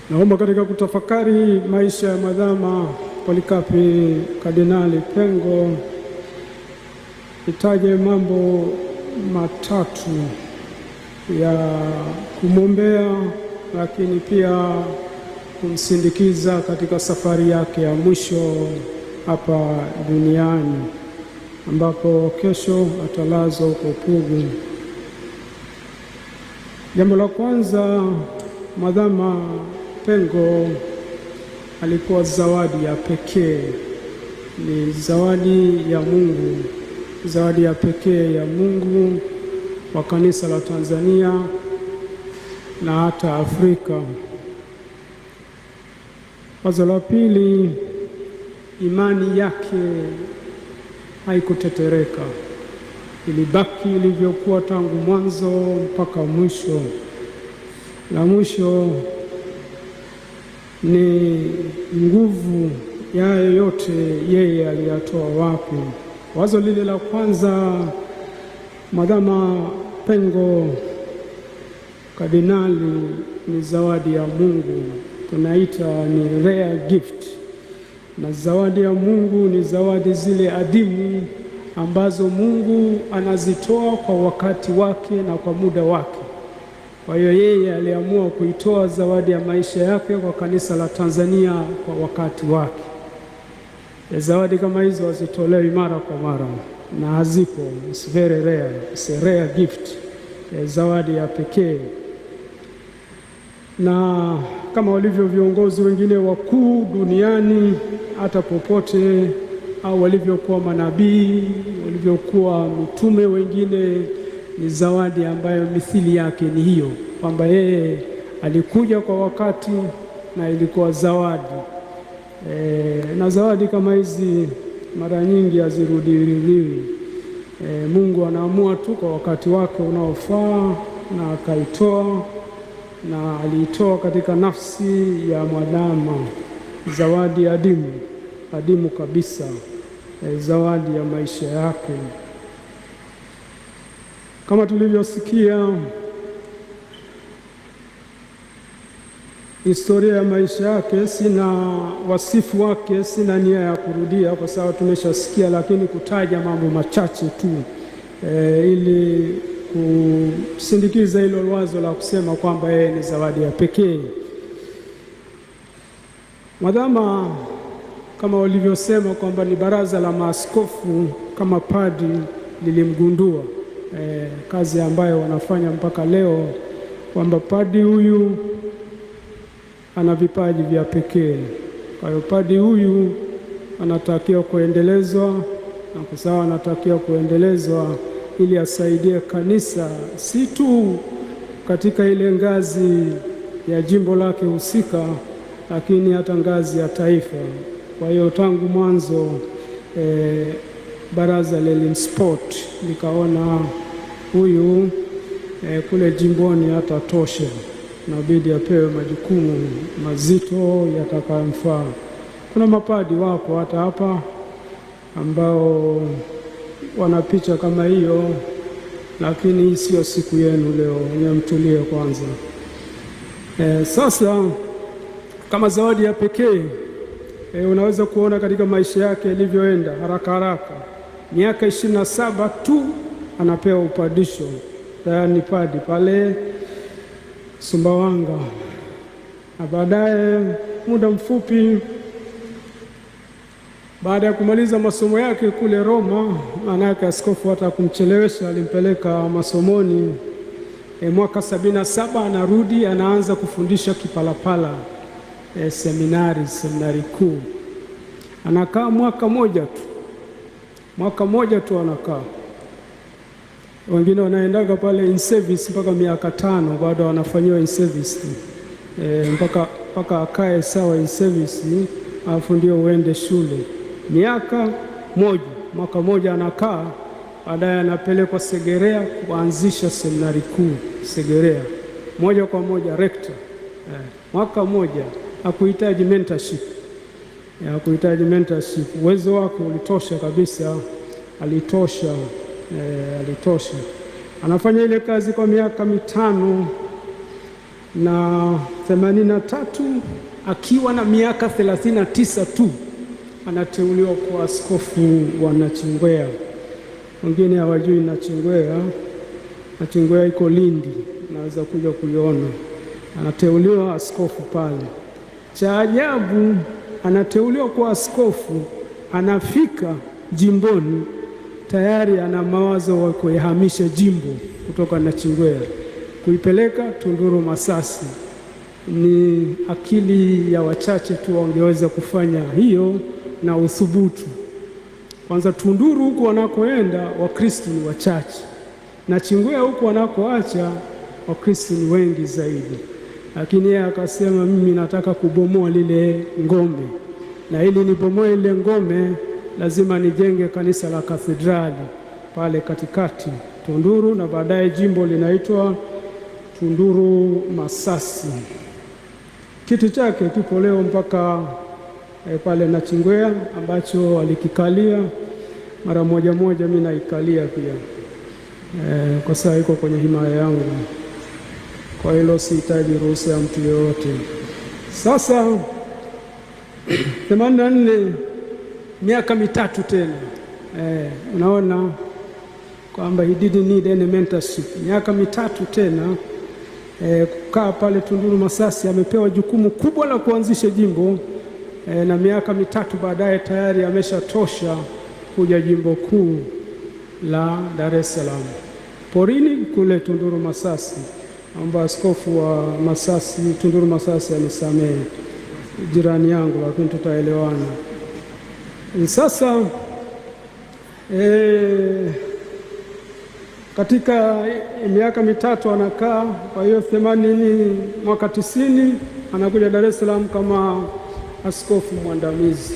Naomba katika kutafakari maisha ya Mwadhama Polikapi Kardinali Pengo nitaje mambo matatu ya kumwombea, lakini pia kumsindikiza katika safari yake ya mwisho hapa duniani, ambapo kesho atalazwa huko Pugu. Jambo la kwanza, Mwadhama Pengo alikuwa zawadi ya pekee, ni zawadi ya Mungu, zawadi ya pekee ya Mungu kwa kanisa la Tanzania na hata Afrika. Wazo la pili, imani yake haikutetereka, ilibaki ilivyokuwa tangu mwanzo mpaka mwisho. La mwisho ni nguvu ya yote yeye aliyatoa wapi. Wazo lile la kwanza, Mwadhama Pengo Kardinali ni zawadi ya Mungu, tunaita ni rare gift. Na zawadi ya Mungu ni zawadi zile adimu ambazo Mungu anazitoa kwa wakati wake na kwa muda wake. Kwa hiyo yeye aliamua kuitoa zawadi ya maisha yake kwa kanisa la Tanzania kwa wakati wake. Zawadi kama hizo hazitolewi mara kwa mara na hazipo, it's very rare, it's a rare gift, zawadi ya pekee. Na kama walivyo viongozi wengine wakuu duniani hata popote, au walivyokuwa manabii, walivyokuwa mitume wengine, ni zawadi ambayo mithili yake ni hiyo, kwamba yeye alikuja kwa wakati na ilikuwa zawadi. Na zawadi kama hizi mara nyingi hazirudiwi. Mungu anaamua tu kwa wakati wake unaofaa na akaitoa, na aliitoa katika nafsi ya Mwadhama, zawadi adimu kabisa, zawadi ya maisha yake. Kama tulivyosikia historia ya maisha yake, sina wasifu wake, sina nia ya kurudia kwa sababu tumeshasikia, lakini kutaja mambo machache tu ili kusindikiza hilo wazo la kusema kwamba yeye ni zawadi ya pekee. Mwadhama, kama walivyosema kwamba ni baraza la maaskofu kama padri lilimgundua, kazi ambayo wanafanya mpaka leo, kwamba padri huyu ana vipaji vya pekee. Kwa hiyo padri huyu anatakiwa kuendelezwa, na kwa sababu anatakiwa kuendelezwa ili asaidie kanisa, si tu katika ile ngazi ya jimbo lake husika, lakini hata ngazi ya taifa. Kwa hiyo tangu mwanzo baraza lilimspot, likaona huyu kule jimboni hatatosha, inabidi apewe majukumu mazito yatakayomfaa. Kuna mapadi wapo hata hapa ambao wana picha kama hiyo, lakini hii sio siku yenu leo, mtulie kwanza. Sasa kama zawadi ya pekee, unaweza kuona katika maisha yake ilivyoenda haraka. Miaka 27 tu anapewa upadisho, tayari ni padi pale Sumbawanga. Na baadaye muda mfupi baada ya kumaliza masomo yake kule Roma, manake askofu hata kumchelewesha, alimpeleka masomoni. Mwaka 77 anarudi, anaanza kufundisha Kipalapala seminari kuu. Anakaa mwaka moja tu anakaa. Wengine wanaendaga pale in service mpaka miaka 5, bado wanafanyiwa in service mpaka akae sawa in service, alafu ndio uende shule. Mwaka moja anakaa, baadaye anapelekwa Segerea kuanzisha seminari kuu Segerea, moja kwa moja rector. Mwaka moja, hakuhitaji mentorship. Uwezo wake ulitosha kabisa, alitosha. Anafanya ile kazi kwa miaka 5 na 83 akiwa na miaka 39 tu anateuliwa kuwa askofu wa Nachingwea. Wengine hawajui Nachingwea. Nachingwea iko Lindi, naweza kuja kuiona. Anateuliwa askofu pale. Cha ajabu, anateuliwa kuwa askofu, anafika jimboni tayari ana mawazo wa kuihamisha jimbo kutoka Nachingwea kuipeleka Tunduru Masasi. Ni akili ya wachache tu wangeweza kufanya hiyo na uthubutu. Kwanza Tunduru huko wanakoenda Wakristo ni wachache, Nachingwea huko wanakoacha Wakristo ni wengi zaidi. Lakini yeye akasema, mimi nataka kubomoa lile ngome, na ili nibomoe ile ngome lazima nijenge kanisa la kathedrali pale katikati Tunduru, na baadaye jimbo linaitwa Tunduru Masasi. Kitu chake kipo leo mpaka pale Nachingwea ambacho alikikalia mara moja, mimi naikalia pia kwa sababu iko kwenye himaya yangu. Kwa hilo sihitaji ruhusa ya mtu yoyote. Sasa 84 miaka mitatu tena, unaona kwamba he didn't need any mentorship. Miaka mitatu tena kukaa pale Tunduru Masasi, amepewa jukumu kubwa la kuanzisha jimbo na miaka mitatu baadaye tayari ameshatosha kuja jimbo kuu la Dar es Salaam. Porini kule Tunduru Masasi, amba askofu wa Masasi, Tunduru Masasi anisamehe, jirani yangu, lakini tutaelewana. Sasa katika miaka mitatu anakaa. Kwa hiyo 80 mwaka 90 anakuja Dar es Salaam kama askofu mwandamizi.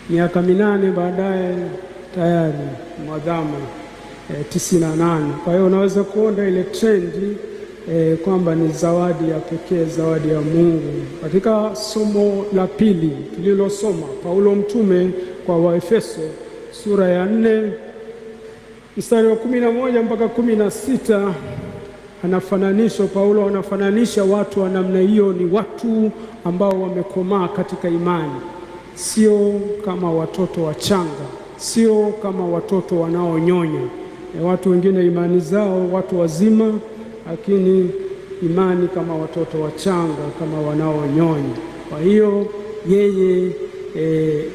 Miaka 8 baadaye tayari mwadhama 98. Kwa hiyo unaweza kuona ile trendi kwamba ni zawadi ya pekee, zawadi ya Mungu. Katika somo la pili tulilosoma, Paulo mtume kwa Waefeso sura ya 4 mstari wa 11 mpaka 16, Paulo anafananisha watu wa namna hiyo ni watu ambao wamekomaa katika imani, sio kama watoto wachanga, sio kama watoto wanaonyonya. Watu wengine imani zao watu wazima, lakini imani kama watoto wachanga, kama wanaonyonya. Kwa hiyo yeye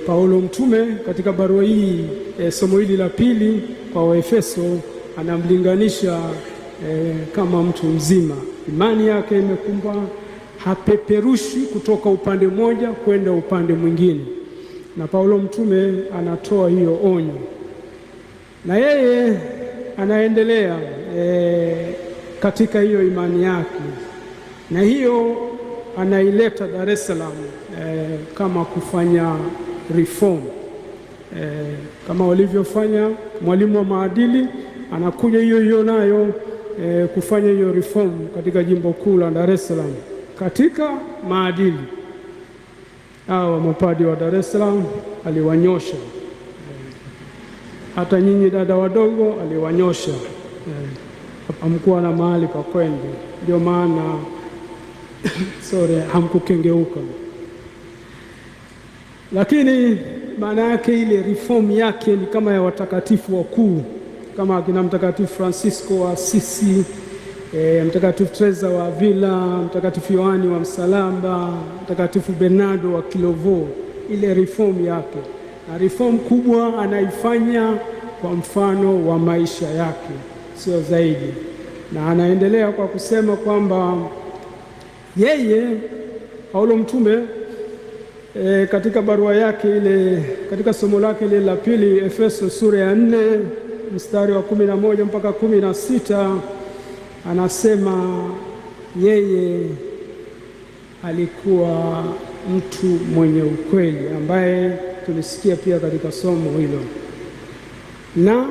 Paulo mtume katika barua hii somo hili la pili kwa Waefeso anamlinganisha kama mtu mzima. Imani yake imekumba, hapeperushi kutoka upande mmoja kwenda upande mwingine, na Paulo mtume anatoa hiyo onyo, na yeye anaendelea katika hiyo imani yake, na hiyo anaileta Dar es Salaam kama kufanya reform kama walivyofanya mwalimu wa maadili, anakuja hiyo nayo kufanya hiyo reform katika jimbo kuu la Dar es Salaam katika maadili. Hao mapadi wa Dar es Salaam aliwanyosha, hata nyinyi dada wadogo aliwanyosha, hamkuwa na mahali pa kwenda, ndio maana hamkukengeuka. Lakini maana yake ile reform yake ni kama ya watakatifu wakuu, kama akina Mtakatifu Francisco wa Assisi, Mtakatifu Teresa wa Avila, Mtakatifu Yohani wa Msalaba, Mtakatifu Bernardo wa Kilovo. Ile reform yake, na reform kubwa anaifanya kwa mfano wa maisha yake, sio zaidi. Na anaendelea kwa kusema kwamba yeye Paulo mtume katika barua yake ile, katika somo lake ile la pili, Efeso sura ya 4 mstari wa 11 mpaka 16, anasema yeye alikuwa mtu mwenye ukweli, ambaye tulisikia pia katika somo hilo, na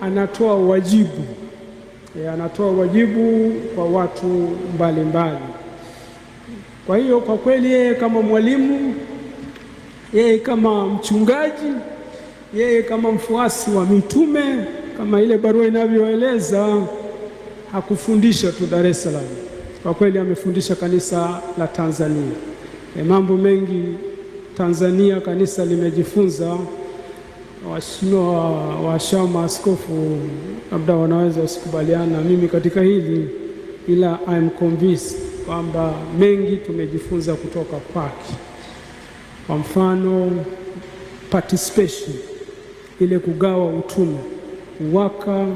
anatoa wajibu kwa watu mbalimbali. Kwa hiyo kwa kweli yeye kama mwalimu, yeye kama mchungaji, yeye kama mfuasi wa mitume, kama ile barua inavyoeleza, hakufundisha tu Dar es Salaam, kwa kweli amefundisha kanisa la Tanzania. Mambo mengi Tanzania kanisa limejifunza. Waheshimiwa washamu askofu labda wanaweza wasikubaliana na mimi katika hili, ila I am convinced kwamba mengi tumejifunza kutoka kwake. Kwa mfano participation, ile kugawa utume, uwaka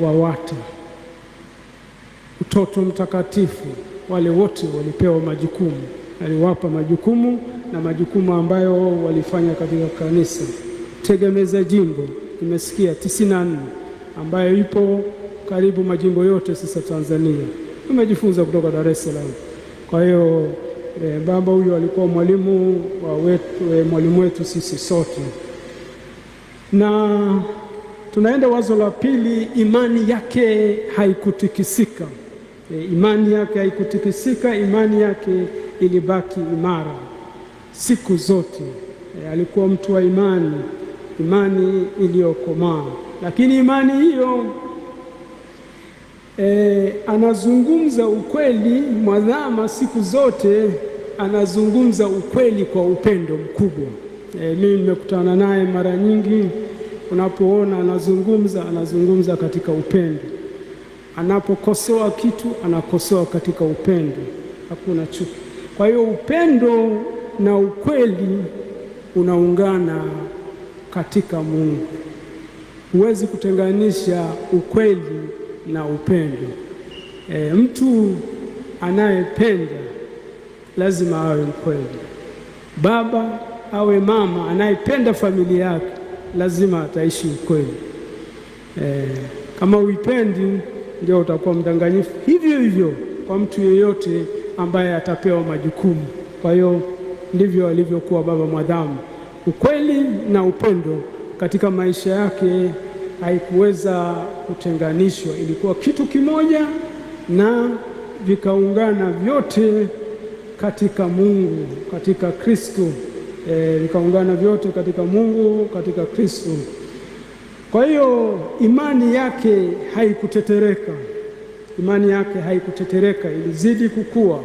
wa WATA, utoto mtakatifu, wale wote walipewa majukumu, aliwapa majukumu na majukumu ambayo walifanya katika kanisa. Tegemeza jimbo nimesikia 94 ambayo ipo karibu majimbo yote sasa Tanzania, tumejifunza kutoka Dar es Salaam. Kwa hiyo baba huyu alikuwa mwalimu wetu sisi sote. Na tunaenda wazo la pili, imani yake haikutikisika. Imani yake haikutikisika, imani yake ilibaki imara siku zote. Alikuwa mtu wa imani, imani iliyokomaa. Lakini imani hiyo anazungumza ukweli mwadhama siku zote, anazungumza ukweli kwa upendo mkubwa. Mimi nimekutana naye mara nyingi, unapoona anazungumza katika upendo. Anapokosoa kitu anakosoa katika upendo, hakuna chuki. Kwa hiyo upendo na ukweli unaungana katika Mungu. Huwezi kutenganisha ukweli na upendo. Mtu anayependa lazima awe mkweli. Baba awe mama anayependa familia yake lazima ataishi ukweli. Kama uipendi ndio utakuwa mdanganyifu. Hivyo hivyo kwa mtu yeyote ambaye atapewa majukumu. Kwa hiyo ndivyo alivyokuwa baba mwadhamu. Ukweli na upendo katika maisha yake haikuweza kutenganishwa, ilikuwa kitu kimoja na vikaungana vyote katika Mungu, katika Kristo. Vikaungana vyote katika Mungu, katika Kristo. Kwa hiyo imani yake haikutetereka, imani yake haikutetereka, ilizidi kukua.